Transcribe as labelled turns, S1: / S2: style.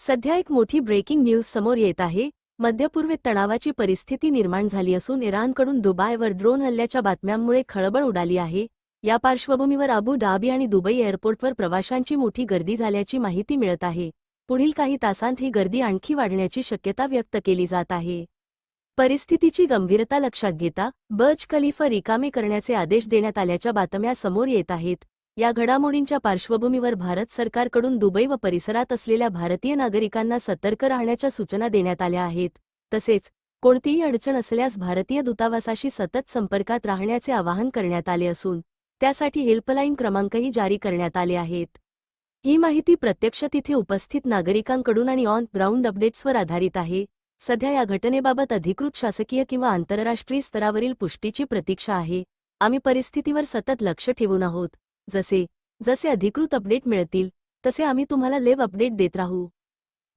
S1: सध्या एक मोठी ब्रेकिंग न्यूज समोर येत आहे. मध्य पूर्वेत तणावाची परिस्थिती निर्माण झाली असून इराणकडून दुबईवर ड्रोन हल्ल्याच्या बातम्यांमुळे खळबळ उडाली आहे. या पार्श्वभूमीवर अबू धाबी आणि दुबई एअरपोर्टवर प्रवाशांची मोठी गर्दी झाल्याची माहिती मिळत आहे. पुढील काही तासांत ही गर्दी आणखी वाढण्याची शक्यता व्यक्त केली जात आहे. परिस्थितीची गंभीरता लक्षात घेता बर्ज खलिफा रिकामे करण्याचे आदेश देण्यात आल्याच्या बातम्या समोर येत आहेत. या घडामोडींच्या पार्श्वभूमीवर भारत सरकारकडून दुबई व परिसरात असलेल्या भारतीय नागरिकांना सतर्क राहण्याच्या सूचना देण्यात आल्या आहेत. तसेच कोणतीही अडचण असल्यास भारतीय दूतावासाशी सतत संपर्कात राहण्याचे आवाहन करण्यात आले असून त्यासाठी हेल्पलाईन क्रमांकही जारी करण्यात आले आहेत. ही माहिती प्रत्यक्ष तिथे उपस्थित नागरिकांकडून आणि ऑन ग्राउंड अपडेट्सवर आधारित आहे. सध्या या घटनेबाबत अधिकृत शासकीय किंवा आंतरराष्ट्रीय स्तरावरील पुष्टीची प्रतीक्षा आहे. आम्ही परिस्थितीवर सतत लक्ष ठेवून आहोत. जसे जसे अधिकृत अपडेट मिळतील तसे आम्ही तुम्हाला लाईव्ह अपडेट देत राहू.